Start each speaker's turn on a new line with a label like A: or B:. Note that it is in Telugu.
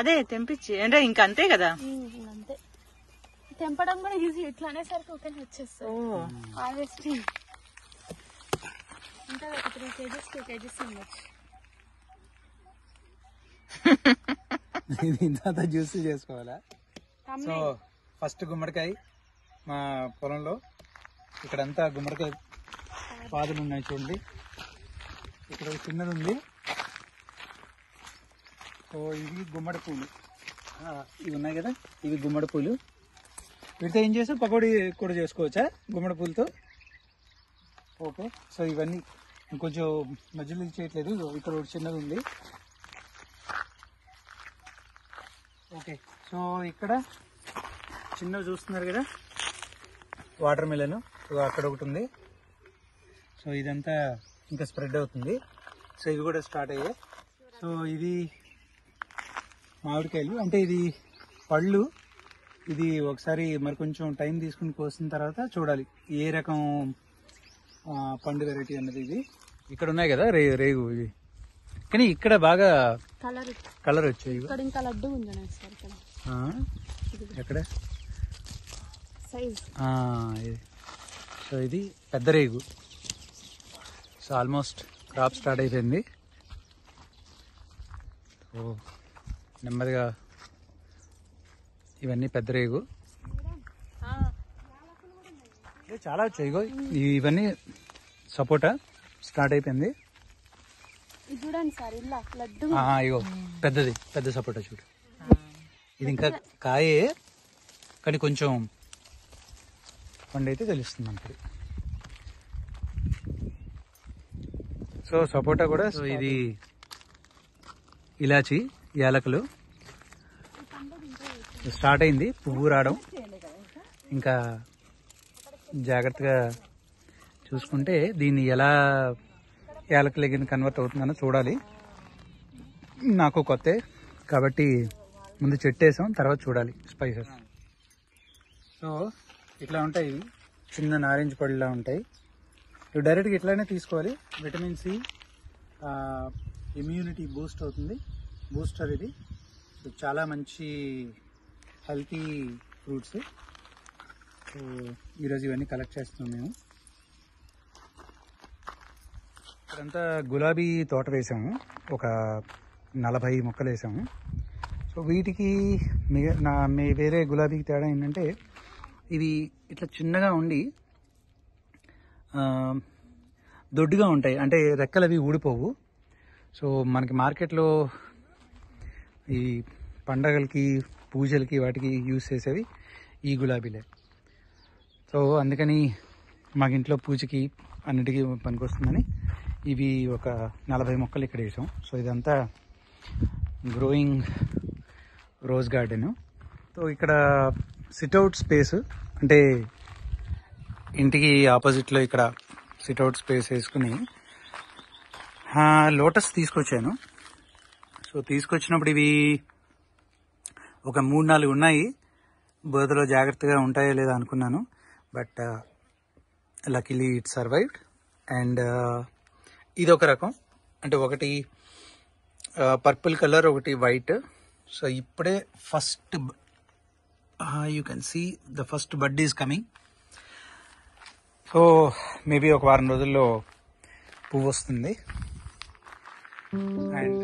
A: అదే తెంపించి అంటే ఇంకా అంతే కదా,
B: అంతే. తెంపడం కూడా ఈజీ, ఇట్లా అనేసరికి ఒక వచ్చేస్తాయి. ఇంకా ఒక 3 kgs 2 kgs ఉండొచ్చు.
C: ఇంత జ్యూస్ చేసుకోవాలా? సో ఫస్ట్ గుమ్మడికాయ మా పొలంలో ఇక్కడంతా గుమ్మడికాయ పాదులు ఉన్నాయి చూడండి. ఇక్కడ ఒక చిన్నది ఉంది. సో ఇవి గుమ్మడి పూలు, ఇవి ఉన్నాయి కదా, ఇవి గుమ్మడి పూలు. వీటితో ఏం చేస్తే పకోడీ కూడా చేసుకోవచ్చా గుమ్మడి పూలతో? ఓకే. సో ఇవన్నీ ఇంకొంచెం మధ్యలో చేయట్లేదు, ఇక్కడ ఒకటి చిన్నది ఉంది. ఓకే. సో ఇక్కడ చిన్నవి చూస్తున్నారు కదా, వాటర్ మిలన్ అక్కడ ఒకటి ఉంది. సో ఇదంతా ఇంకా స్ప్రెడ్ అవుతుంది. సో ఇవి కూడా స్టార్ట్ అయ్యాయి. సో ఇది మామిడికాయలు, అంటే ఇది పళ్ళు. ఇది ఒకసారి మరి కొంచెం టైం తీసుకుని కోసిన తర్వాత చూడాలి ఏ రకం పండు వెరైటీ అన్నది. ఇది ఇక్కడ ఉన్నాయి కదా రేగు, ఇవి కానీ ఇక్కడ బాగా కలర్ వచ్చాయి.
B: ఇంకా లడ్డు ఉంది
C: ఎక్కడ
B: సైజ్.
C: సో ఇది పెద్ద రేగు. సో ఆల్మోస్ట్ క్రాప్ స్టార్ట్ అయిపోయింది. సో నెమ్మదిగా ఇవన్నీ పెద్ద రేగు చాలా వచ్చాయి. ఇగో ఇవన్నీ సపోటా స్టార్ట్ అయిపోయింది. ఇగో పెద్ద సపోటా చూడు. ఇది ఇంకా కాయే కానీ కొంచెం పండు అయితే తెలుస్తుంది మనకి. సో సపోటా కూడా. సో ఇది ఇలాచి, యాలకులు స్టార్ట్ అయింది, పువ్వు రావడం. ఇంకా జాగ్రత్తగా చూసుకుంటే దీన్ని ఎలా యాలకులకి కన్వర్ట్ అవుతుందని చూడాలి. నాకు కొత్త కాబట్టి ముందు చెట్టేసాం, తర్వాత చూడాలి స్పైసెస్. సో ఇట్లా ఉంటాయి, చిన్న నారింజ పళ్ళలా ఉంటాయి. ఇవి డైరెక్ట్గా ఇట్లానే తీసుకోవాలి. విటమిన్ సి, ఇమ్యూనిటీ బూస్ట్ అవుతుంది, బూస్టర్ ఇది. సో చాలా మంచి హెల్తీ ఫ్రూట్స్. సో ఈరోజు ఇవన్నీ కలెక్ట్ చేస్తున్నాం మేము. ఇక్కడంతా గులాబీ తోట వేసాము, ఒక 40 మొక్కలు వేసాము. సో వీటికి వేరే గులాబీకి తేడా ఏంటంటే ఇవి ఇట్లా చిన్నగా ఉండి దొడ్డుగా ఉంటాయి, అంటే రెక్కలు అవి ఊడిపోవు. సో మనకి మార్కెట్లో ఈ పండగలకి, పూజలకి, వాటికి యూజ్ చేసేవి ఈ గులాబీలే. సో అందుకని మాకు ఇంట్లో పూజకి అన్నిటికీ పనికొస్తుందని ఇవి ఒక 40 మొక్కలు ఇక్కడ వేసాం. సో ఇదంతా గ్రోయింగ్ రోజ్ గార్డెన్. సో ఇక్కడ సిట్అవుట్ స్పేస్, అంటే ఇంటికి ఆపోజిట్లో ఇక్కడ సిట్అవుట్ స్పేస్ వేసుకుని లోటస్ తీసుకొచ్చాను. సో తీసుకొచ్చినప్పుడు ఇవి ఒక 3-4 ఉన్నాయి. బురదలో జాగ్రత్తగా ఉంటాయో లేదా అనుకున్నాను, but luckily it survived. And ఇది ఒక రకం, అంటే ఒకటి పర్పుల్ కలర్, ఒకటి వైట్. సో ఇప్పుడే first you can see the first bud is coming. So maybe ఒక వారం రోజుల్లో పువ్వు వస్తుంది. అండ్